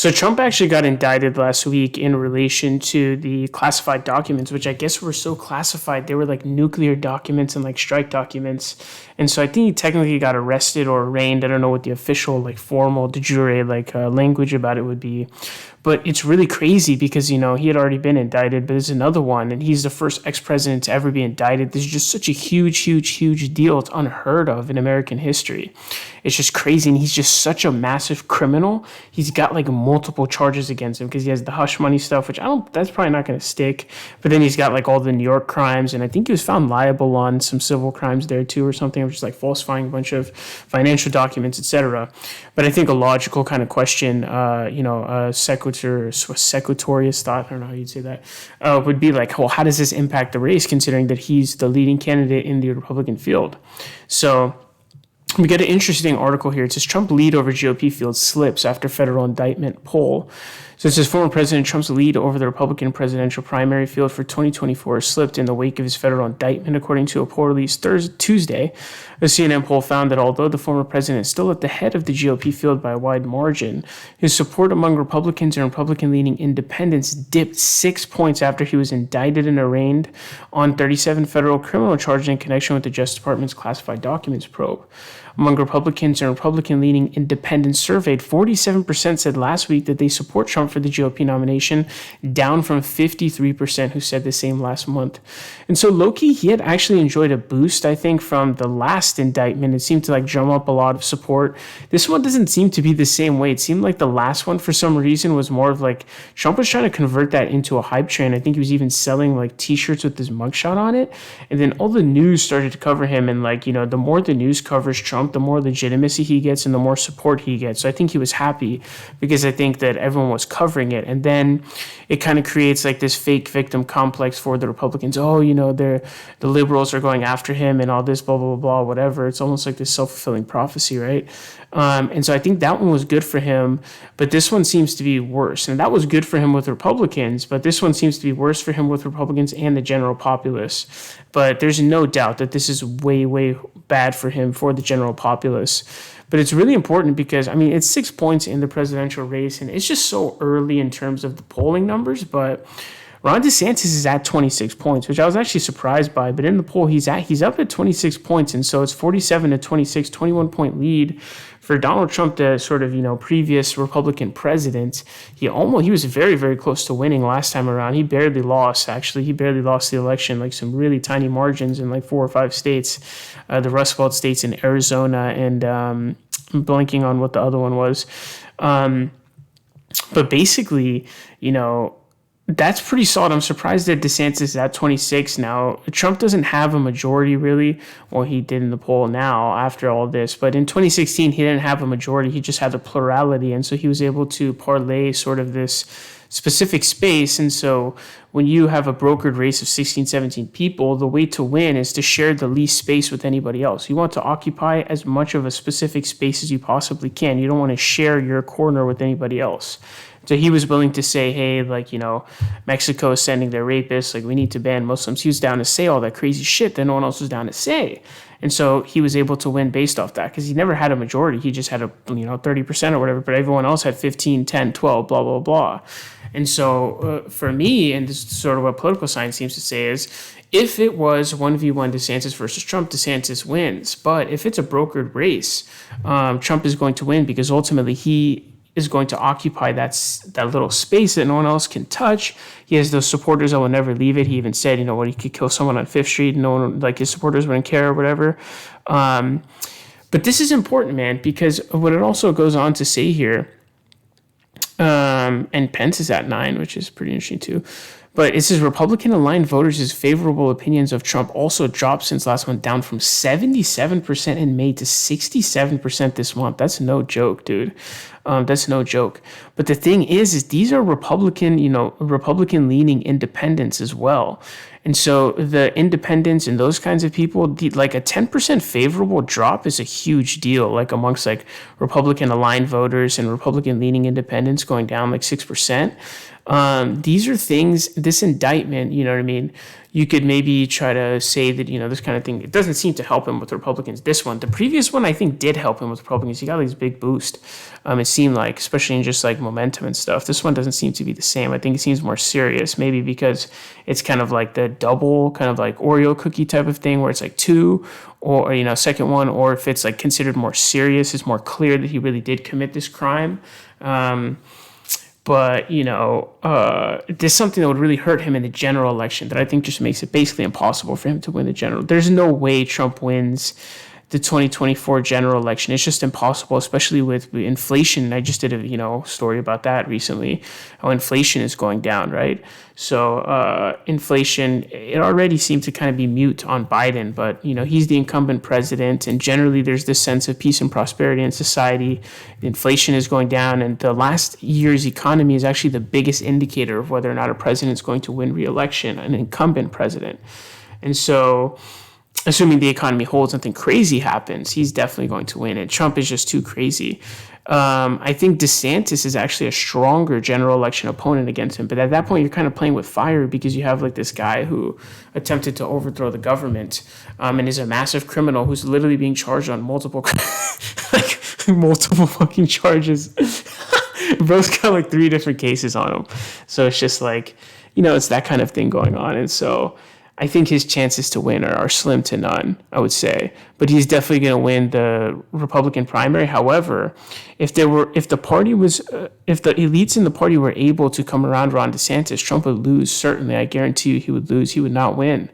So Trump actually got indicted last week in relation to the classified documents, which I guess were so classified. They were like nuclear documents and like strike documents. And so I think he technically got arrested or arraigned. I don't know what the official like formal de jure language about it would be. But it's really crazy because, he had already been indicted, but there's another one, and he's the first ex-president to ever be indicted. This is just such a huge, huge, huge deal. It's unheard of in American history. It's just crazy, and he's just such a massive criminal. He's got like multiple charges against him because he has the hush money stuff, which that's probably not going to stick. But then he's got like all the New York crimes, and I think he was found liable on some civil crimes there too or something, which is like falsifying a bunch of financial documents, etc. But I think a logical kind of question, sequitorious thought, I don't know how you'd say that, would be like, well, how does this impact the race considering that he's the leading candidate in the Republican field? So we get an interesting article here. It says Trump lead over GOP field slips after federal indictment poll. So it says former President Trump's lead over the Republican presidential primary field for 2024 slipped in the wake of his federal indictment, according to a poll released Tuesday. A CNN poll found that although the former president is still at the head of the GOP field by a wide margin, his support among Republicans and Republican-leaning independents dipped 6 points after he was indicted and arraigned on 37 federal criminal charges in connection with the Justice Department's classified documents probe. Among Republicans and Republican-leaning independents surveyed, 47% said last week that they support Trump for the GOP nomination, down from 53% who said the same last month. And so low-key, he had actually enjoyed a boost, I think, from the last indictment. It seemed to like drum up a lot of support. This one doesn't seem to be the same way. It seemed like the last one, for some reason, was more of like Trump was trying to convert that into a hype train. I think he was even selling like t-shirts with his mugshot on it. And then all the news started to cover him. And like, the more the news covers Trump, the more legitimacy he gets and the more support he gets. So I think he was happy because I think that everyone was covering it. And then it kind of creates like this fake victim complex for the Republicans. Oh, the liberals are going after him and all this, blah, blah, blah, whatever. It's almost like this self-fulfilling prophecy, right? And so I think that one was good for him, but this one seems to be worse. And that was good for him with Republicans, but this one seems to be worse for him with Republicans and the general populace. But there's no doubt that this is way, way bad for him for the general populace. But it's really important because, it's 6 points in the presidential race, and it's just so early in terms of the polling numbers, but Ron DeSantis is at 26 points, which I was actually surprised by. But in the poll, he's up at 26 points. And so it's 47 to 26, 21-point lead for Donald Trump, the sort of, previous Republican president. He was very, very close to winning last time around. He barely lost, actually. He barely lost the election, like some really tiny margins in like 4 or 5 states, the Rust Belt states in Arizona, and I'm blanking on what the other one was. But basically, that's pretty solid. I'm surprised that DeSantis is at 26 now. Trump doesn't have a majority, really. Well, he did in the poll now after all this. But in 2016, he didn't have a majority. He just had a plurality. And so he was able to parlay sort of this specific space. And so when you have a brokered race of 16, 17 people, the way to win is to share the least space with anybody else. You want to occupy as much of a specific space as you possibly can. You don't want to share your corner with anybody else. So he was willing to say, hey, Mexico is sending their rapists, we need to ban Muslims. He was down to say all that crazy shit that no one else was down to say. And so he was able to win based off that because he never had a majority. He just had 30% or whatever, but everyone else had 15, 10, 12, blah, blah, blah. And so for me, and this is sort of what political science seems to say is, if it was 1v1 DeSantis versus Trump, DeSantis wins. But if it's a brokered race, Trump is going to win because ultimately he is going to occupy that little space that no one else can touch. He has those supporters that will never leave it. He even said, he could kill someone on 5th Street and no one, his supporters wouldn't care or whatever. But this is important, man, because what it also goes on to say here, and Pence is at 9, which is pretty interesting too. But it says Republican-aligned voters' favorable opinions of Trump also dropped since last month, down from 77% in May to 67% this month. That's no joke, dude. That's no joke. But the thing is these are Republican-leaning independents as well. And so the independents and those kinds of people, like a 10% favorable drop is a huge deal, amongst Republican-aligned voters and Republican-leaning independents going down 6%. These are things, this indictment, you know what I mean? You could maybe try to say that, this kind of thing, it doesn't seem to help him with Republicans. This one, the previous one, I think did help him with Republicans. He got like this big boost. It seemed like, especially in just like momentum and stuff. This one doesn't seem to be the same. I think it seems more serious, maybe because it's kind of like the double kind of like Oreo cookie type of thing where it's like two or, second one, or if it's like considered more serious, it's more clear that he really did commit this crime. But, there's something that would really hurt him in the general election that I think just makes it basically impossible for him to win the general. There's no way Trump wins the 2024 general election. It's just impossible, especially with inflation. I just did a story about that recently, how inflation is going down, right? So inflation, it already seemed to kind of be mute on Biden, but he's the incumbent president, and generally there's this sense of peace and prosperity in society. Inflation is going down, and the last year's economy is actually the biggest indicator of whether or not a president is going to win re-election, an incumbent president. And so, assuming the economy holds, nothing crazy happens, he's definitely going to win. And Trump is just too crazy. I think DeSantis is actually a stronger general election opponent against him. But at that point, you're kind of playing with fire because you have like this guy who attempted to overthrow the government and is a massive criminal who's literally being charged on multiple fucking charges. Bro's got like 3 different cases on him. So it's just like, it's that kind of thing going on. And so I think his chances to win are slim to none, I would say. But he's definitely going to win the Republican primary. However, if the elites in the party were able to come around Ron DeSantis, Trump would lose. Certainly, I guarantee you he would lose. He would not win.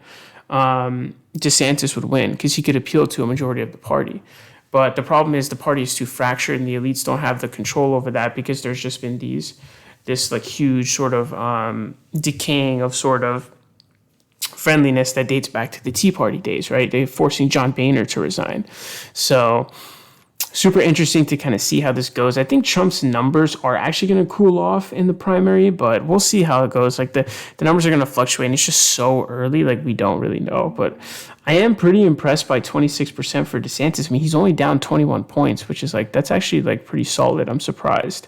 DeSantis would win because he could appeal to a majority of the party. But the problem is the party is too fractured and the elites don't have the control over that because there's just been this like huge sort of decaying of sort of friendliness that dates back to the Tea Party days, right? They're forcing John Boehner to resign. So super interesting to kind of see how this goes. I think Trump's numbers are actually going to cool off in the primary, but we'll see how it goes. Like the numbers are going to fluctuate, and it's just so early, like we don't really know. But I am pretty impressed by 26% for DeSantis. I mean, he's only down 21 points, which is like, that's actually like pretty solid. I'm surprised.